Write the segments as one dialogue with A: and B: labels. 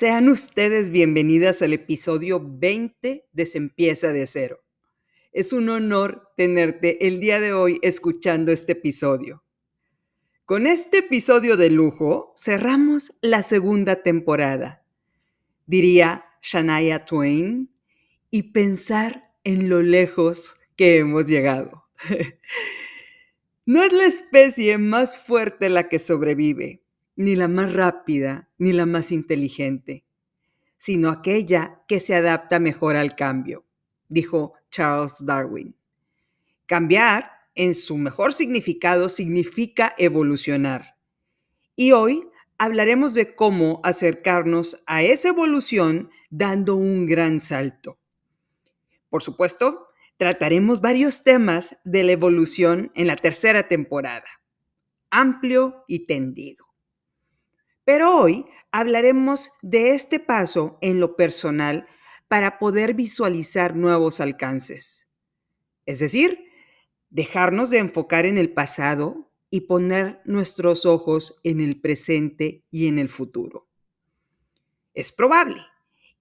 A: Sean ustedes bienvenidas al episodio 20 de Se empieza de cero. Es un honor tenerte el día de hoy escuchando este episodio. Con este episodio de lujo cerramos la segunda temporada. Diría Shania Twain, y pensar en lo lejos que hemos llegado. No es la especie más fuerte la que sobrevive, ni la más rápida, ni la más inteligente, sino aquella que se adapta mejor al cambio, dijo Charles Darwin. Cambiar, en su mejor significado, significa evolucionar. Y hoy hablaremos de cómo acercarnos a esa evolución dando un gran salto. Por supuesto, trataremos varios temas de la evolución en la tercera temporada, amplio y tendido. Pero hoy hablaremos de este paso en lo personal para poder visualizar nuevos alcances. Es decir, dejarnos de enfocar en el pasado y poner nuestros ojos en el presente y en el futuro. Es probable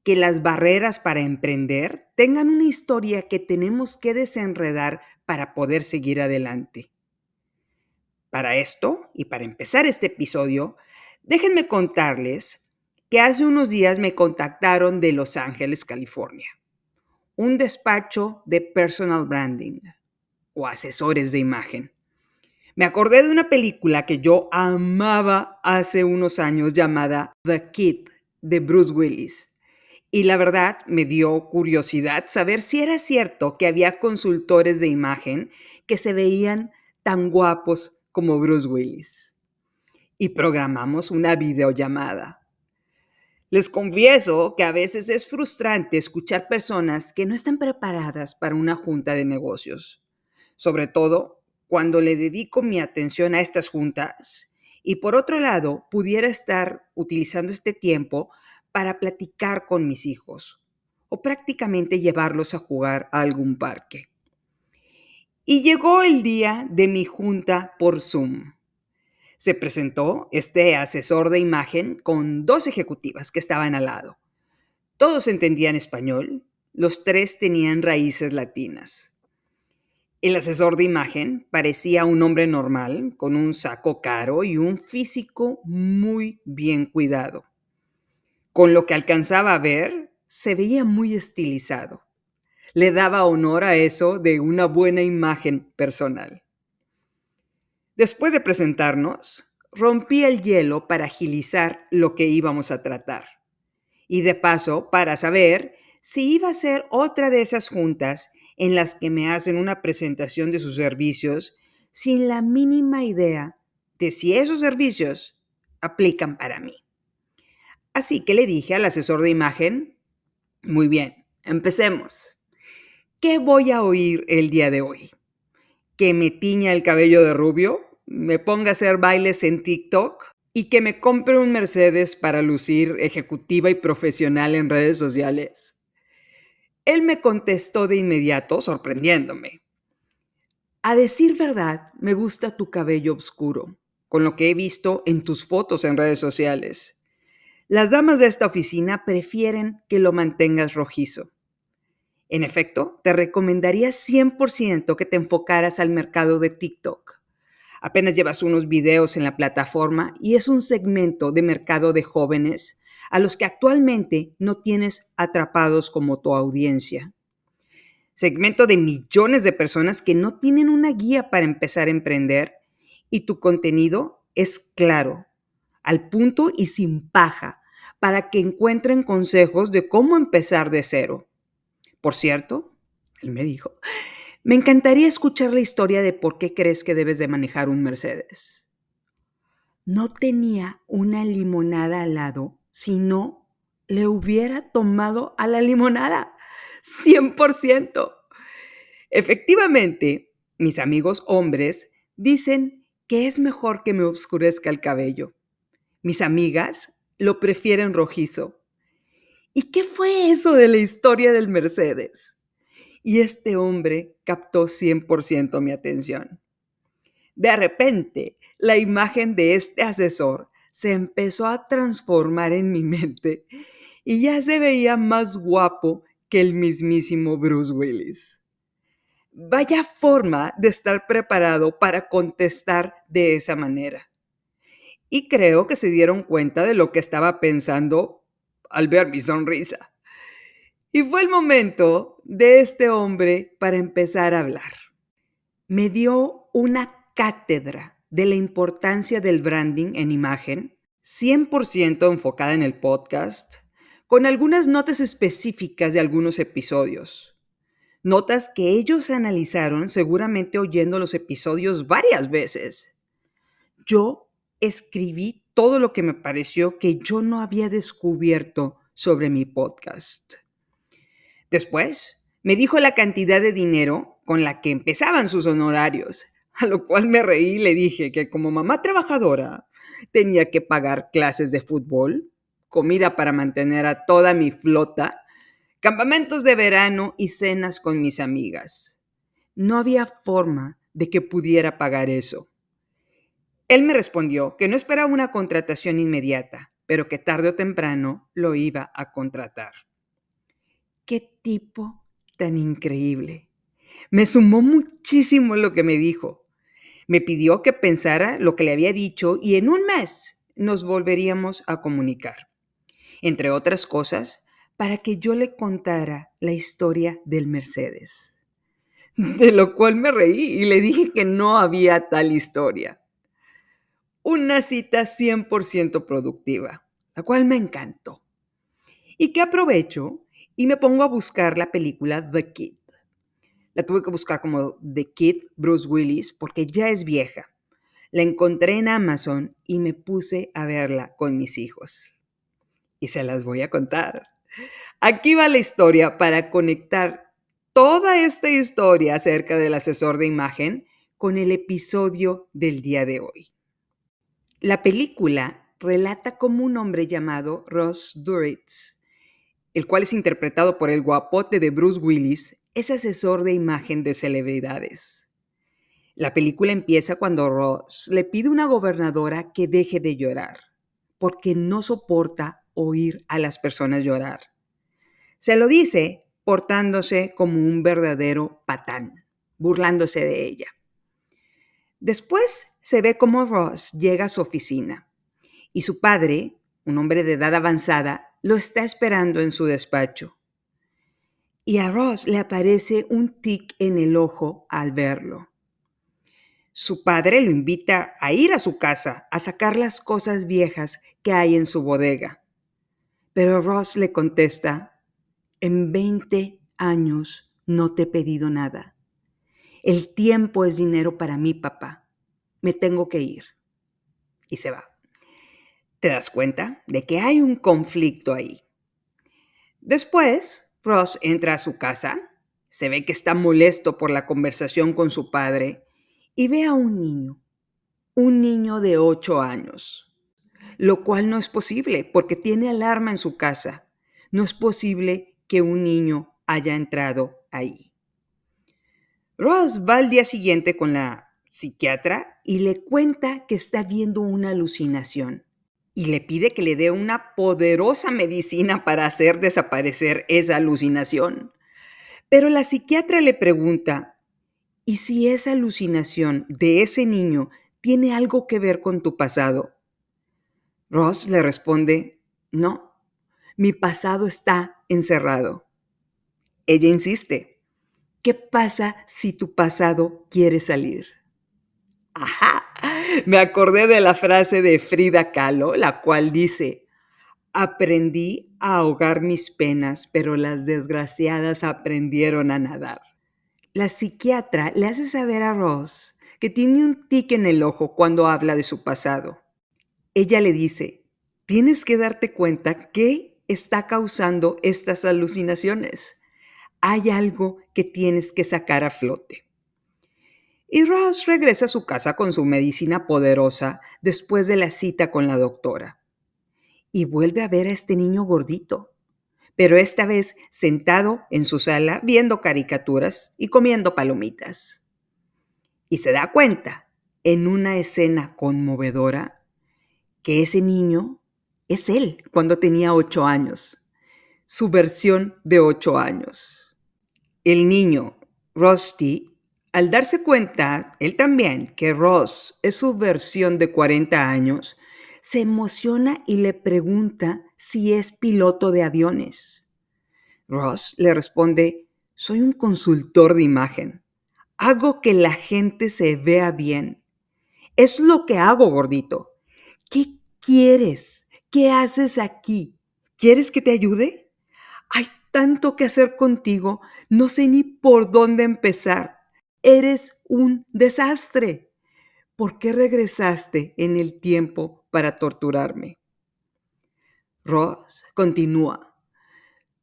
A: que las barreras para emprender tengan una historia que tenemos que desenredar para poder seguir adelante. Para esto, y para empezar este episodio, déjenme contarles que hace unos días me contactaron de Los Ángeles, California, un despacho de personal branding o asesores de imagen. Me acordé de una película que yo amaba hace unos años llamada The Kid, de Bruce Willis. Y la verdad me dio curiosidad saber si era cierto que había consultores de imagen que se veían tan guapos como Bruce Willis. Y programamos una videollamada. Les confieso que a veces es frustrante escuchar personas que no están preparadas para una junta de negocios, sobre todo cuando le dedico mi atención a estas juntas y por otro lado pudiera estar utilizando este tiempo para platicar con mis hijos o prácticamente llevarlos a jugar a algún parque. Y llegó el día de mi junta por Zoom. Se presentó este asesor de imagen con dos ejecutivas que estaban al lado. Todos entendían español, los tres tenían raíces latinas. El asesor de imagen parecía un hombre normal, con un saco caro y un físico muy bien cuidado. Con lo que alcanzaba a ver, se veía muy estilizado. Le daba honor a eso de una buena imagen personal. Después de presentarnos, rompí el hielo para agilizar lo que íbamos a tratar. Y de paso, para saber si iba a ser otra de esas juntas en las que me hacen una presentación de sus servicios sin la mínima idea de si esos servicios aplican para mí. Así que le dije al asesor de imagen, muy bien, empecemos. ¿Qué voy a oír el día de hoy? ¿Que me tiña el cabello de rubio? ¿Me ponga a hacer bailes en TikTok? ¿Y que me compre un Mercedes para lucir ejecutiva y profesional en redes sociales? Él me contestó de inmediato, sorprendiéndome. A decir verdad, me gusta tu cabello oscuro, con lo que he visto en tus fotos en redes sociales. Las damas de esta oficina prefieren que lo mantengas rojizo. En efecto, te recomendaría 100% que te enfocaras al mercado de TikTok. Apenas llevas unos videos en la plataforma y es un segmento de mercado de jóvenes a los que actualmente no tienes atrapados como tu audiencia. Segmento de millones de personas que no tienen una guía para empezar a emprender y tu contenido es claro, al punto y sin paja, para que encuentren consejos de cómo empezar de cero. Por cierto, él me dijo, me encantaría escuchar la historia de por qué crees que debes de manejar un Mercedes. No tenía una limonada al lado, si no le hubiera tomado a la limonada. 100%. Efectivamente, mis amigos hombres dicen que es mejor que me oscurezca el cabello. Mis amigas lo prefieren rojizo. ¿Y qué fue eso de la historia del Mercedes? Y este hombre captó 100% mi atención. De repente, la imagen de este asesor se empezó a transformar en mi mente y ya se veía más guapo que el mismísimo Bruce Willis. Vaya forma de estar preparado para contestar de esa manera. Y creo que se dieron cuenta de lo que estaba pensando al ver mi sonrisa. Y fue el momento de este hombre para empezar a hablar. Me dio una cátedra de la importancia del branding en imagen, 100% enfocada en el podcast, con algunas notas específicas de algunos episodios. Notas que ellos analizaron seguramente oyendo los episodios varias veces. Yo escribí todo lo que me pareció que yo no había descubierto sobre mi podcast. Después, me dijo la cantidad de dinero con la que empezaban sus honorarios, a lo cual me reí y le dije que como mamá trabajadora tenía que pagar clases de fútbol, comida para mantener a toda mi flota, campamentos de verano y cenas con mis amigas. No había forma de que pudiera pagar eso. Él me respondió que no esperaba una contratación inmediata, pero que tarde o temprano lo iba a contratar. ¡Qué tipo tan increíble! Me sumó muchísimo lo que me dijo. Me pidió que pensara lo que le había dicho y en un mes nos volveríamos a comunicar. Entre otras cosas, para que yo le contara la historia del Mercedes. De lo cual me reí y le dije que no había tal historia. Una cita 100% productiva, la cual me encantó. Y que aprovecho y me pongo a buscar la película The Kid. La tuve que buscar como The Kid, Bruce Willis, porque ya es vieja. La encontré en Amazon y me puse a verla con mis hijos. Y se las voy a contar. Aquí va la historia para conectar toda esta historia acerca del asesor de imagen con el episodio del día de hoy. La película relata cómo un hombre llamado Ross Duritz, el cual es interpretado por el guapote de Bruce Willis, es asesor de imagen de celebridades. La película empieza cuando Ross le pide a una gobernadora que deje de llorar, porque no soporta oír a las personas llorar. Se lo dice portándose como un verdadero patán, burlándose de ella. Después se ve cómo Ross llega a su oficina y su padre, un hombre de edad avanzada, lo está esperando en su despacho. Y a Ross le aparece un tic en el ojo al verlo. Su padre lo invita a ir a su casa a sacar las cosas viejas que hay en su bodega. Pero Ross le contesta: en 20 años no te he pedido nada. El tiempo es dinero para mí, papá. Me tengo que ir. Y se va. Te das cuenta de que hay un conflicto ahí. Después, Ross entra a su casa, se ve que está molesto por la conversación con su padre y ve a un niño de 8 años, lo cual no es posible porque tiene alarma en su casa. No es posible que un niño haya entrado ahí. Ross va al día siguiente con la psiquiatra y le cuenta que está viendo una alucinación y le pide que le dé una poderosa medicina para hacer desaparecer esa alucinación. Pero la psiquiatra le pregunta: ¿y si esa alucinación de ese niño tiene algo que ver con tu pasado? Ross le responde: no, mi pasado está encerrado. Ella insiste: ¿qué pasa si tu pasado quiere salir? Ajá, me acordé de la frase de Frida Kahlo, la cual dice: aprendí a ahogar mis penas, pero las desgraciadas aprendieron a nadar. La psiquiatra le hace saber a Ross que tiene un tic en el ojo cuando habla de su pasado. Ella le dice: tienes que darte cuenta qué está causando estas alucinaciones. Hay algo que tienes que sacar a flote. Y Ross regresa a su casa con su medicina poderosa después de la cita con la doctora. Y vuelve a ver a este niño gordito, pero esta vez sentado en su sala viendo caricaturas y comiendo palomitas. Y se da cuenta, en una escena conmovedora, que ese niño es él cuando tenía 8 años, su versión de 8 años. El niño, Rusty, al darse cuenta, él también, que Ross es su versión de 40 años, se emociona y le pregunta si es piloto de aviones. Ross le responde, soy un consultor de imagen. Hago que la gente se vea bien. Es lo que hago, gordito. ¿Qué quieres? ¿Qué haces aquí? ¿Quieres que te ayude? Hay tanto que hacer contigo, no sé ni por dónde empezar. Eres un desastre. ¿Por qué regresaste en el tiempo para torturarme? Ross continúa.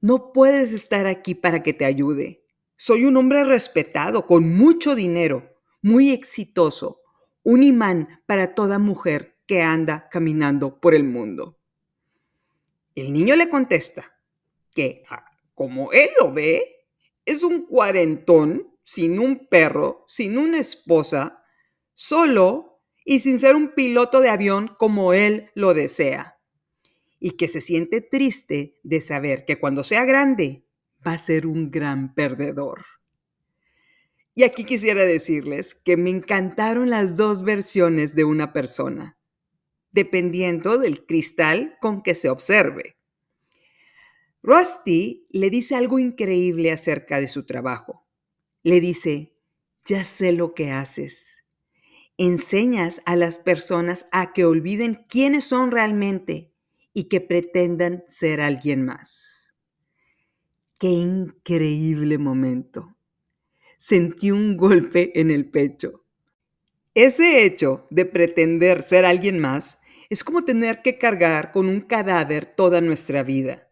A: No puedes estar aquí para que te ayude. Soy un hombre respetado, con mucho dinero, muy exitoso, un imán para toda mujer que anda caminando por el mundo. El niño le contesta que, como él lo ve, es un cuarentón, sin un perro, sin una esposa, solo y sin ser un piloto de avión como él lo desea. Y que se siente triste de saber que cuando sea grande va a ser un gran perdedor. Y aquí quisiera decirles que me encantaron las dos versiones de una persona, dependiendo del cristal con que se observe. Rusty le dice algo increíble acerca de su trabajo. Le dice, ya sé lo que haces. Enseñas a las personas a que olviden quiénes son realmente y que pretendan ser alguien más. ¡Qué increíble momento! Sentí un golpe en el pecho. Ese hecho de pretender ser alguien más es como tener que cargar con un cadáver toda nuestra vida.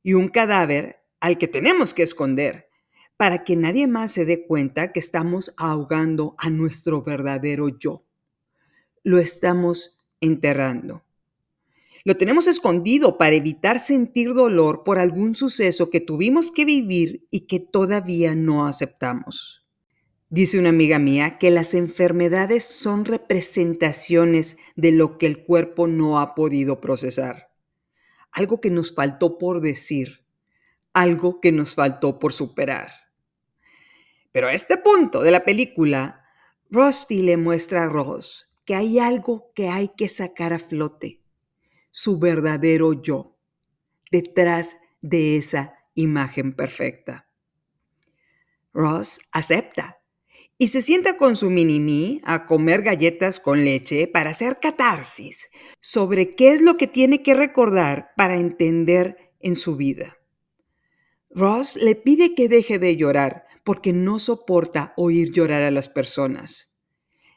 A: Y un cadáver al que tenemos que esconder para que nadie más se dé cuenta que estamos ahogando a nuestro verdadero yo. Lo estamos enterrando. Lo tenemos escondido para evitar sentir dolor por algún suceso que tuvimos que vivir y que todavía no aceptamos. Dice una amiga mía que las enfermedades son representaciones de lo que el cuerpo no ha podido procesar. Algo que nos faltó por decir, algo que nos faltó por superar. Pero a este punto de la película, Rusty le muestra a Ross que hay algo que hay que sacar a flote, su verdadero yo, detrás de esa imagen perfecta. Ross acepta y se sienta con su mini-me a comer galletas con leche para hacer catarsis sobre qué es lo que tiene que recordar para entender en su vida. Ross le pide que deje de llorar porque no soporta oír llorar a las personas.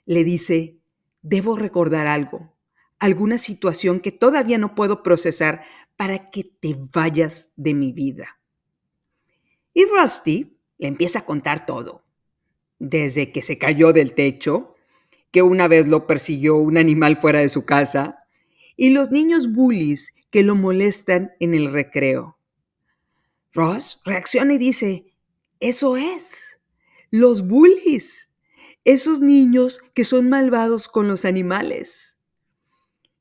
A: Le dice, debo recordar algo, alguna situación que todavía no puedo procesar para que te vayas de mi vida. Y Rusty le empieza a contar todo, desde que se cayó del techo, que una vez lo persiguió un animal fuera de su casa, y los niños bullies que lo molestan en el recreo. Ross reacciona y dice, eso es, los bullies, esos niños que son malvados con los animales.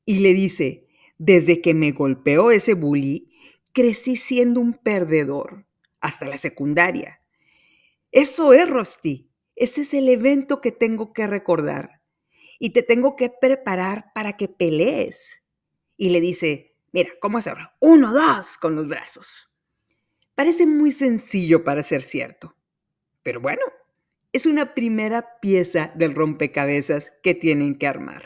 A: Y le dice, desde que me golpeó ese bully, crecí siendo un perdedor, hasta la secundaria. Eso es, Rusty, ese es el evento que tengo que recordar y te tengo que preparar para que pelees. Y le dice, mira, ¿cómo hacerlo? 1, 2, con los brazos. Parece muy sencillo para ser cierto, pero bueno, es una primera pieza del rompecabezas que tienen que armar.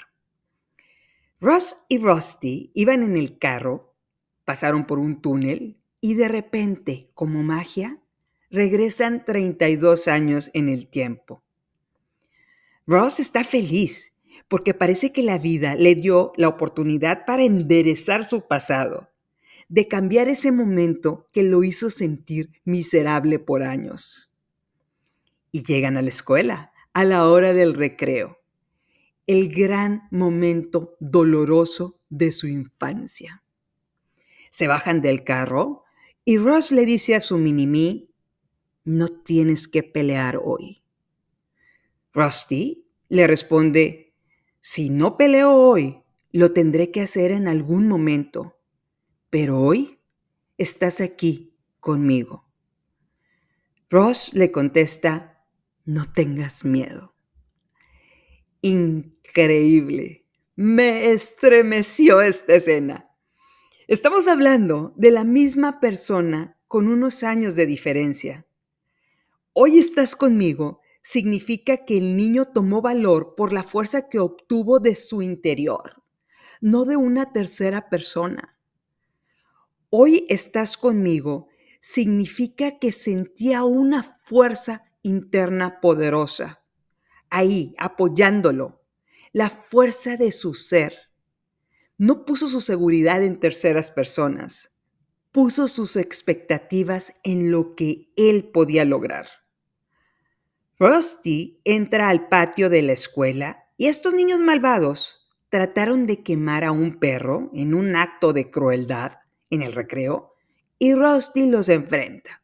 A: Ross y Rusty iban en el carro, pasaron por un túnel y de repente, como magia, regresan 32 años en el tiempo. Ross está feliz porque parece que la vida le dio la oportunidad para enderezar su pasado, de cambiar ese momento que lo hizo sentir miserable por años. Y llegan a la escuela, a la hora del recreo, el gran momento doloroso de su infancia. Se bajan del carro y Ross le dice a su mini-me, no tienes que pelear hoy. Rusty le responde, si no peleo hoy, Lo tendré que hacer en algún momento, pero hoy estás aquí conmigo. Ross le contesta, no tengas miedo. Increíble. Me estremeció esta escena. Estamos hablando de la misma persona con unos años de diferencia. Hoy estás conmigo significa que el niño tomó valor por la fuerza que obtuvo de su interior, no de una tercera persona. Hoy estás conmigo significa que sentía una fuerza interna poderosa, ahí apoyándolo, la fuerza de su ser. No puso su seguridad en terceras personas, puso sus expectativas en lo que él podía lograr. Rusty entra al patio de la escuela y estos niños malvados trataron de quemar a un perro en un acto de crueldad en el recreo y Rusty los enfrenta.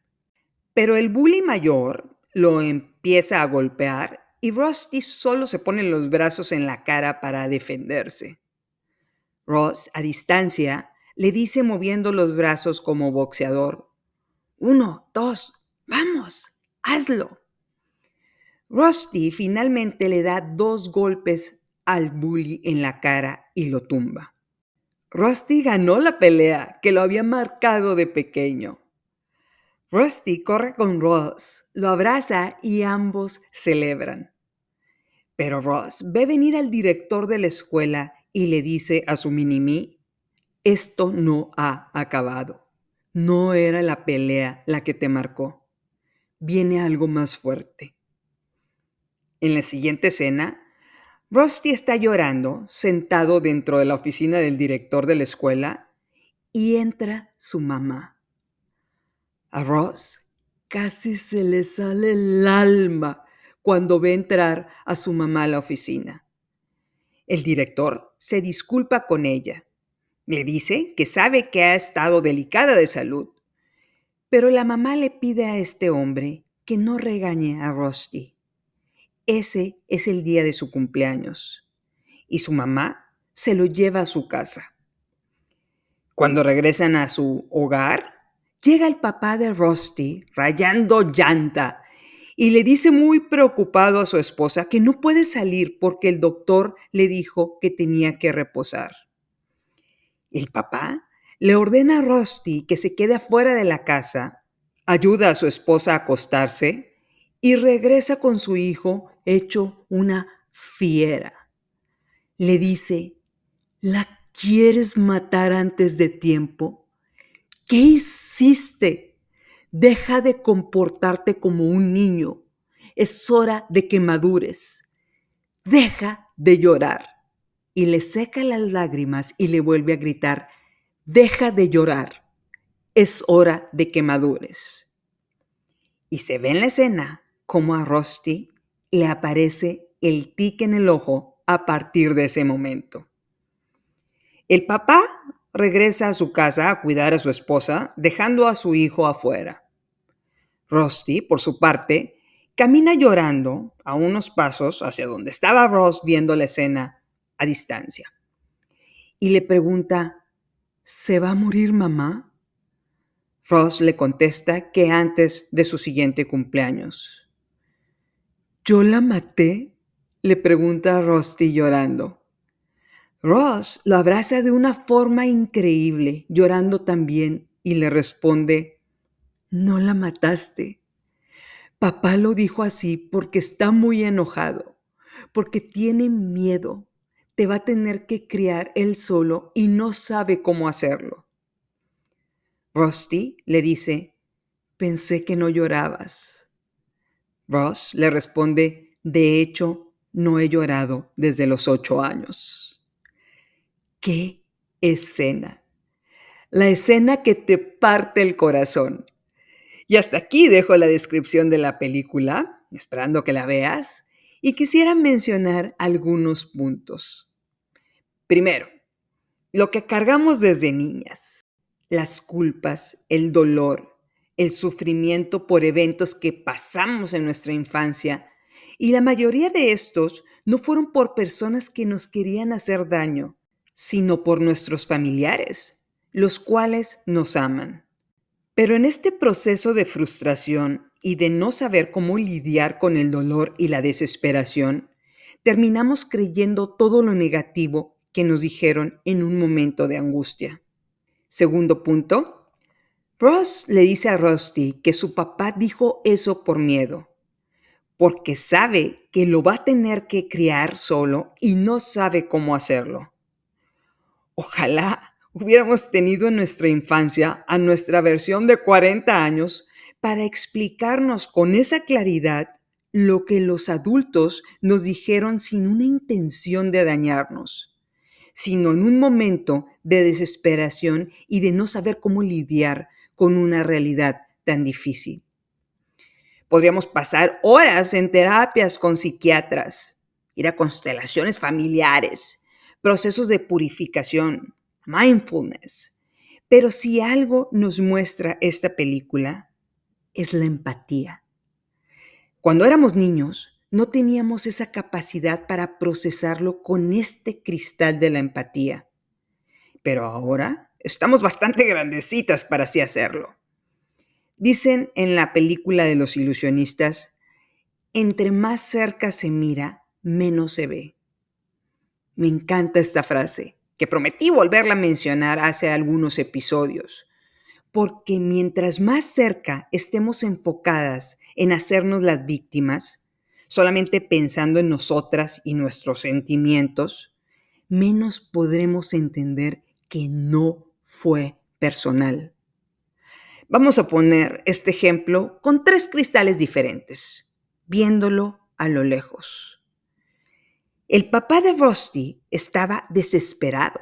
A: Pero el bully mayor lo empieza a golpear y Rusty solo se pone los brazos en la cara para defenderse. Ross, a distancia, le dice moviendo los brazos como boxeador, 1, 2, vamos, hazlo. Rusty finalmente le da 2 golpes al bully en la cara y lo tumba. Rusty ganó la pelea que lo había marcado de pequeño. Rusty corre con Ross, lo abraza y ambos celebran. Pero Ross ve venir al director de la escuela y le dice a su mini-me, esto no ha acabado. No era la pelea la que te marcó. Viene algo más fuerte. En la siguiente escena, Rusty está llorando, sentado dentro de la oficina del director de la escuela, y entra su mamá. A Ross casi se le sale el alma cuando ve entrar a su mamá a la oficina. El director se disculpa con ella. Le dice que sabe que ha estado delicada de salud, pero la mamá le pide a este hombre que no regañe a Rusty. Ese es el día de su cumpleaños y su mamá se lo lleva a su casa. Cuando regresan a su hogar, llega el papá de Rusty rayando llanta y le dice muy preocupado a su esposa que no puede salir porque el doctor le dijo que tenía que reposar. El papá le ordena a Rusty que se quede afuera de la casa, ayuda a su esposa a acostarse y regresa con su hijo hecho una fiera. Le dice, ¿la quieres matar antes de tiempo? ¿Qué hiciste? Deja de comportarte como un niño. Es hora de que madures. Deja de llorar. Y le seca las lágrimas y le vuelve a gritar, deja de llorar. Es hora de que madures. Y se ve en la escena cómo a Rusty le aparece el tic en el ojo a partir de ese momento. El papá regresa a su casa a cuidar a su esposa, dejando a su hijo afuera. Rusty, por su parte, camina llorando a unos pasos hacia donde estaba Ross viendo la escena a distancia. Y le pregunta, ¿se va a morir mamá? Ross le contesta que antes de su siguiente cumpleaños. ¿Yo la maté? Le pregunta a Rusty llorando. Ross lo abraza de una forma increíble, llorando también, y le responde, no la mataste. Papá lo dijo así porque está muy enojado, porque tiene miedo. Te va a tener que criar él solo y no sabe cómo hacerlo. Rusty le dice, pensé que no llorabas. Ross le responde, de hecho, no he llorado desde los 8 años. ¡Qué escena! La escena que te parte el corazón. Y hasta aquí dejo la descripción de la película, esperando que la veas, y quisiera mencionar algunos puntos. Primero, lo que cargamos desde niñas, las culpas, el dolor, el sufrimiento por eventos que pasamos en nuestra infancia, y la mayoría de estos no fueron por personas que nos querían hacer daño, sino por nuestros familiares, los cuales nos aman. Pero en este proceso de frustración y de no saber cómo lidiar con el dolor y la desesperación, terminamos creyendo todo lo negativo que nos dijeron en un momento de angustia. Segundo punto, Ross le dice a Rusty que su papá dijo eso por miedo, porque sabe que lo va a tener que criar solo y no sabe cómo hacerlo. Ojalá hubiéramos tenido en nuestra infancia a nuestra versión de 40 años para explicarnos con esa claridad lo que los adultos nos dijeron sin una intención de dañarnos, sino en un momento de desesperación y de no saber cómo lidiar con una realidad tan difícil. Podríamos pasar horas en terapias con psiquiatras, ir a constelaciones familiares, procesos de purificación, mindfulness. Pero si algo nos muestra esta película, es la empatía. Cuando éramos niños, no teníamos esa capacidad para procesarlo con este cristal de la empatía. Pero ahora estamos bastante grandecitas para así hacerlo. Dicen en la película de Los ilusionistas, entre más cerca se mira, menos se ve. Me encanta esta frase, que prometí volverla a mencionar hace algunos episodios, porque mientras más cerca estemos enfocadas en hacernos las víctimas, solamente pensando en nosotras y nuestros sentimientos, menos podremos entender que no fue personal. Vamos a poner este ejemplo con 3 cristales diferentes, viéndolo a lo lejos. El papá de Rusty estaba desesperado.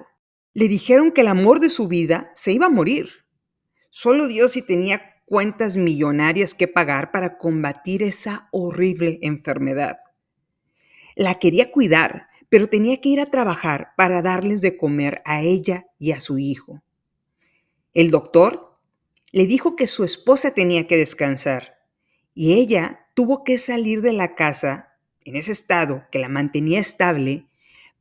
A: Le dijeron que el amor de su vida se iba a morir. Solo Dios si tenía cuentas millonarias que pagar para combatir esa horrible enfermedad. La quería cuidar, pero tenía que ir a trabajar para darles de comer a ella y a su hijo. El doctor le dijo que su esposa tenía que descansar y ella tuvo que salir de la casa en ese estado que la mantenía estable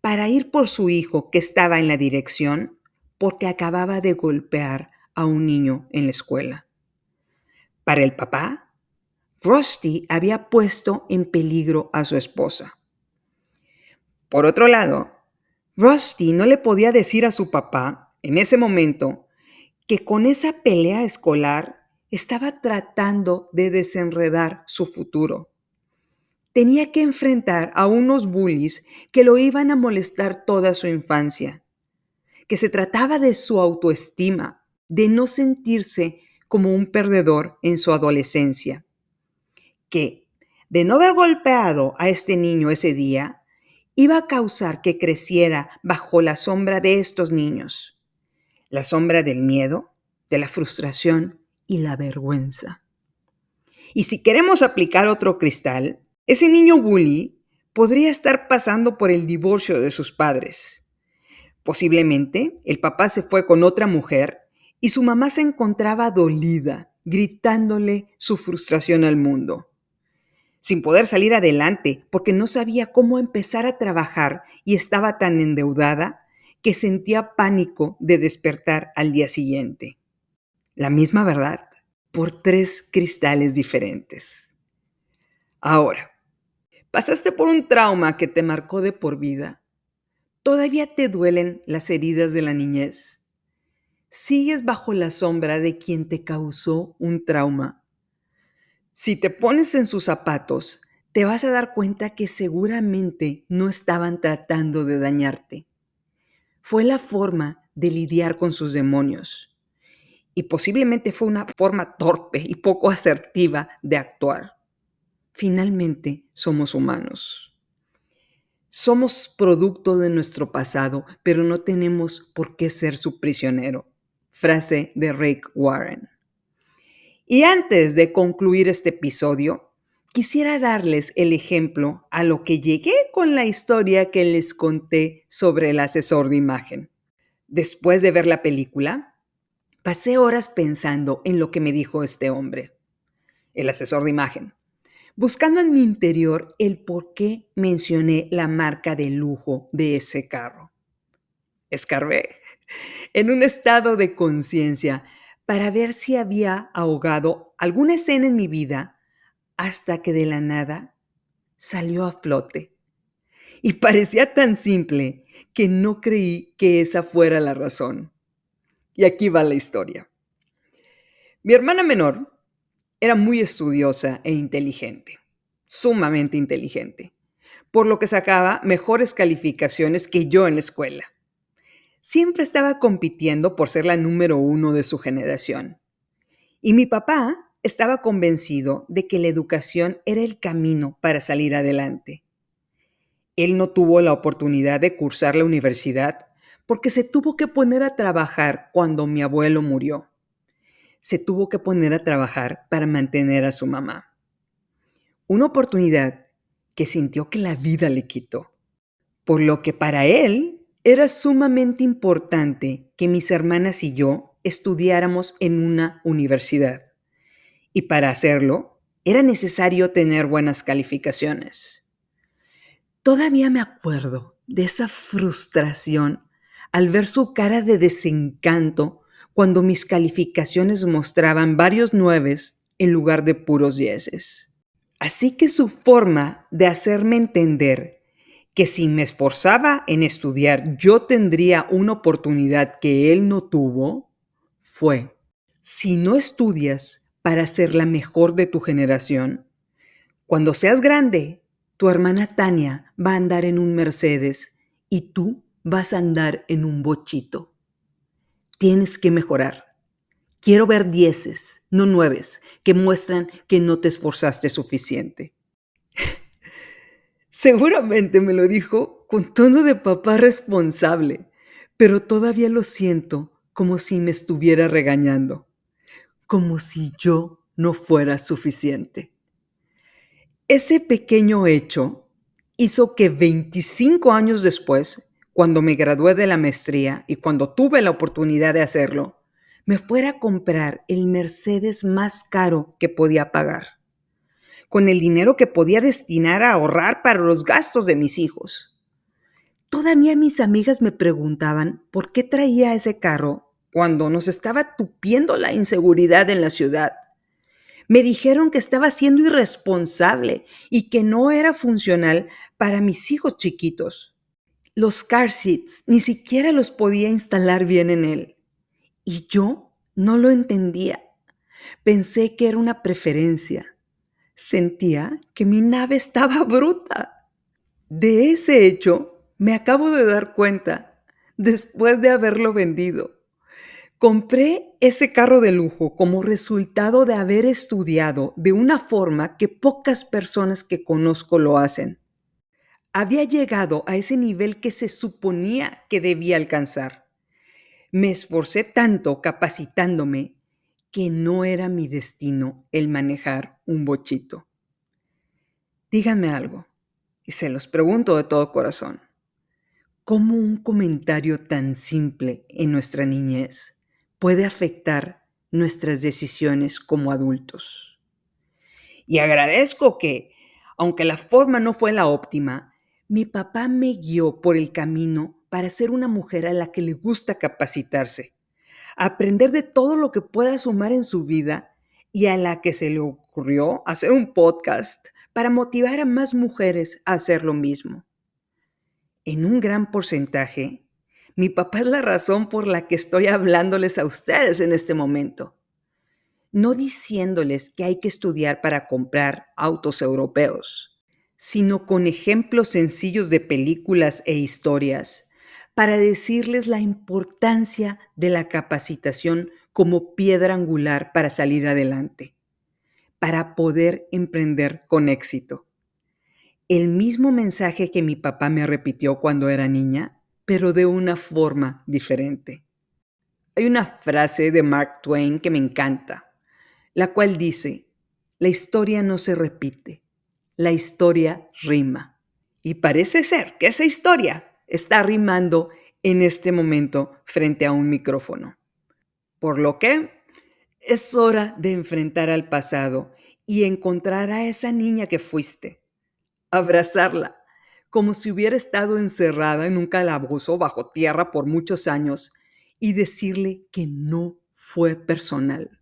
A: para ir por su hijo que estaba en la dirección porque acababa de golpear a un niño en la escuela. Para el papá, Rusty había puesto en peligro a su esposa. Por otro lado, Rusty no le podía decir a su papá en ese momento que con esa pelea escolar estaba tratando de desenredar su futuro. Tenía que enfrentar a unos bullies que lo iban a molestar toda su infancia, que se trataba de su autoestima, de no sentirse como un perdedor en su adolescencia, que de no haber golpeado a este niño ese día, iba a causar que creciera bajo la sombra de estos niños, la sombra del miedo, de la frustración y la vergüenza. Y si queremos aplicar otro cristal, ese niño bully podría estar pasando por el divorcio de sus padres. Posiblemente el papá se fue con otra mujer y su mamá se encontraba dolida, gritándole su frustración al mundo, sin poder salir adelante porque no sabía cómo empezar a trabajar y estaba tan endeudada que sentía pánico de despertar al día siguiente. La misma verdad, por 3 cristales diferentes. Ahora, pasaste por un trauma que te marcó de por vida. ¿Todavía te duelen las heridas de la niñez? ¿Sigues bajo la sombra de quien te causó un trauma? Si te pones en sus zapatos, te vas a dar cuenta que seguramente no estaban tratando de dañarte. Fue la forma de lidiar con sus demonios. Y posiblemente fue una forma torpe y poco asertiva de actuar. Finalmente, somos humanos. Somos producto de nuestro pasado, pero no tenemos por qué ser su prisionero. Frase de Rick Warren. Y antes de concluir este episodio, quisiera darles el ejemplo a lo que llegué con la historia que les conté sobre el asesor de imagen. Después de ver la película, pasé horas pensando en lo que me dijo este hombre, el asesor de imagen, buscando en mi interior el por qué mencioné la marca de lujo de ese carro. escarbé en un estado de conciencia para ver si había ahogado alguna escena en mi vida hasta que de la nada salió a flote. Y parecía tan simple que no creí que esa fuera la razón. Y aquí va la historia. Mi hermana menor era muy estudiosa e inteligente, sumamente inteligente, por lo que sacaba mejores calificaciones que yo en la escuela. Siempre estaba compitiendo por ser la número uno de su generación. Y mi papá estaba convencido de que la educación era el camino para salir adelante. Él no tuvo la oportunidad de cursar la universidad porque se tuvo que poner a trabajar cuando mi abuelo murió. Se tuvo que poner a trabajar para mantener a su mamá. Una oportunidad que sintió que la vida le quitó. Por lo que para él era sumamente importante que mis hermanas y yo estudiáramos en una universidad. Y para hacerlo, era necesario tener buenas calificaciones. Todavía me acuerdo de esa frustración al ver su cara de desencanto cuando mis calificaciones mostraban varios nueves en lugar de puros dieces. Así que su forma de hacerme entender que si me esforzaba en estudiar yo tendría una oportunidad que él no tuvo fue: si no estudias para ser la mejor de tu generación, cuando seas grande, tu hermana Tania va a andar en un Mercedes y tú vas a andar en un bochito. Tienes que mejorar. Quiero ver dieces, no nueves, que muestran que no te esforzaste suficiente. Seguramente me lo dijo con tono de papá responsable, pero todavía lo siento como si me estuviera regañando, como si yo no fuera suficiente. Ese pequeño hecho hizo que 25 años después, cuando me gradué de la maestría y cuando tuve la oportunidad de hacerlo, me fuera a comprar el Mercedes más caro que podía pagar, con el dinero que podía destinar a ahorrar para los gastos de mis hijos. Todavía mis amigas me preguntaban por qué traía ese carro cuando nos estaba tupiendo la inseguridad en la ciudad. Me dijeron que estaba siendo irresponsable y que no era funcional para mis hijos chiquitos. Los car seats ni siquiera los podía instalar bien en él. Y yo no lo entendía. Pensé que era una preferencia. Sentía que mi nave estaba bruta. De ese hecho, me acabo de dar cuenta después de haberlo vendido. Compré ese carro de lujo como resultado de haber estudiado de una forma que pocas personas que conozco lo hacen. Había llegado a ese nivel que se suponía que debía alcanzar. Me esforcé tanto capacitándome que no era mi destino el manejar un bochito. Díganme algo, y se los pregunto de todo corazón. ¿Cómo un comentario tan simple en nuestra niñez puede afectar nuestras decisiones como adultos? Y agradezco que, aunque la forma no fue la óptima, mi papá me guió por el camino para ser una mujer a la que le gusta capacitarse, aprender de todo lo que pueda sumar en su vida y a la que se le ocurrió hacer un podcast para motivar a más mujeres a hacer lo mismo. En un gran porcentaje, mi papá es la razón por la que estoy hablándoles a ustedes en este momento. No diciéndoles que hay que estudiar para comprar autos europeos, sino con ejemplos sencillos de películas e historias para decirles la importancia de la capacitación como piedra angular para salir adelante, para poder emprender con éxito. El mismo mensaje que mi papá me repitió cuando era niña, pero de una forma diferente. Hay una frase de Mark Twain que me encanta, la cual dice: la historia no se repite, la historia rima. Y parece ser que esa historia está rimando en este momento frente a un micrófono. Por lo que es hora de enfrentar al pasado y encontrar a esa niña que fuiste, abrazarla, como si hubiera estado encerrada en un calabozo bajo tierra por muchos años, y decirle que no fue personal,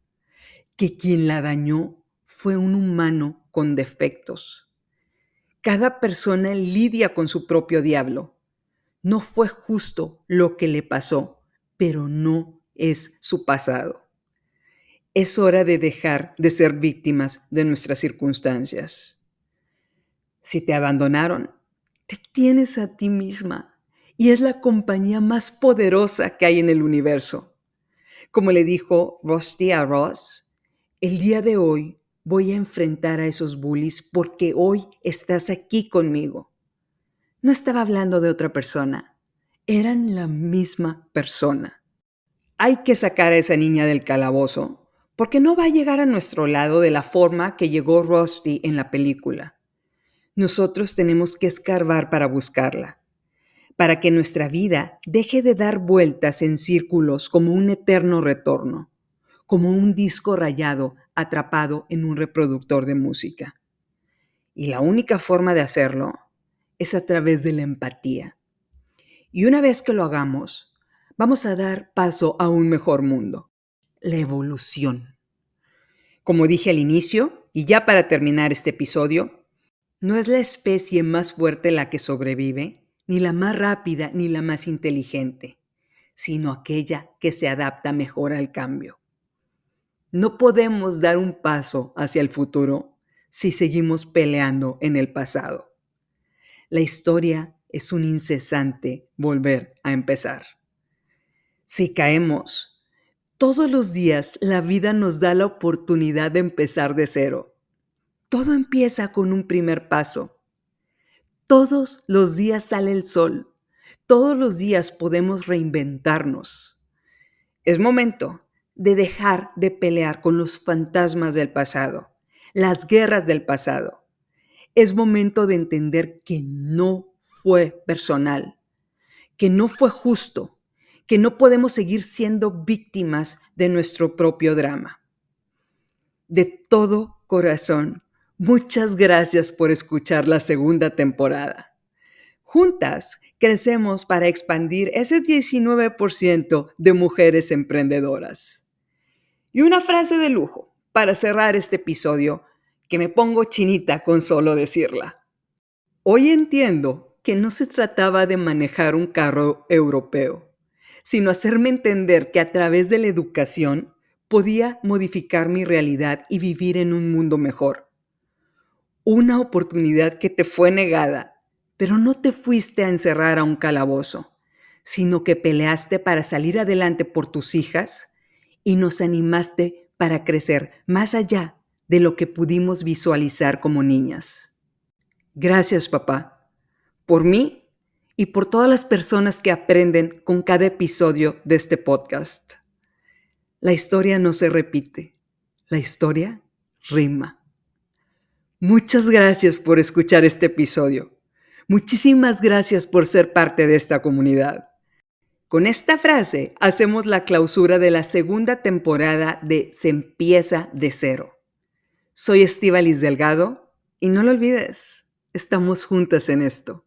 A: que quien la dañó fue un humano con defectos. Cada persona lidia con su propio diablo. No fue justo lo que le pasó, pero no es su pasado. Es hora de dejar de ser víctimas de nuestras circunstancias. Si te abandonaron, te tienes a ti misma y es la compañía más poderosa que hay en el universo. Como le dijo Rusty a Ross, el día de hoy voy a enfrentar a esos bullies porque hoy estás aquí conmigo. No estaba hablando de otra persona, eran la misma persona. Hay que sacar a esa niña del calabozo porque no va a llegar a nuestro lado de la forma que llegó Rusty en la película. Nosotros tenemos que escarbar para buscarla, para que nuestra vida deje de dar vueltas en círculos como un eterno retorno, como un disco rayado atrapado en un reproductor de música. Y la única forma de hacerlo es a través de la empatía. Y una vez que lo hagamos, vamos a dar paso a un mejor mundo, la evolución. Como dije al inicio, y ya para terminar este episodio, no es la especie más fuerte la que sobrevive, ni la más rápida ni la más inteligente, sino aquella que se adapta mejor al cambio. No podemos dar un paso hacia el futuro si seguimos peleando en el pasado. La historia es un incesante volver a empezar. Si caemos, todos los días la vida nos da la oportunidad de empezar de cero. Todo empieza con un primer paso. Todos los días sale el sol. Todos los días podemos reinventarnos. Es momento de dejar de pelear con los fantasmas del pasado, las guerras del pasado. Es momento de entender que no fue personal, que no fue justo, que no podemos seguir siendo víctimas de nuestro propio drama. De todo corazón, muchas gracias por escuchar la segunda temporada. Juntas crecemos para expandir ese 19% de mujeres emprendedoras. Y una frase de lujo para cerrar este episodio que me pongo chinita con solo decirla. Hoy entiendo que no se trataba de manejar un carro europeo, sino hacerme entender que a través de la educación podía modificar mi realidad y vivir en un mundo mejor. Una oportunidad que te fue negada, pero no te fuiste a encerrar a un calabozo, sino que peleaste para salir adelante por tus hijas y nos animaste para crecer más allá de lo que pudimos visualizar como niñas. Gracias, papá, por mí y por todas las personas que aprenden con cada episodio de este podcast. La historia no se repite, la historia rima. Muchas gracias por escuchar este episodio. Muchísimas gracias por ser parte de esta comunidad. Con esta frase hacemos la clausura de la segunda temporada de Se empieza de cero. Soy Estíbaliz Delgado y no lo olvides, estamos juntas en esto.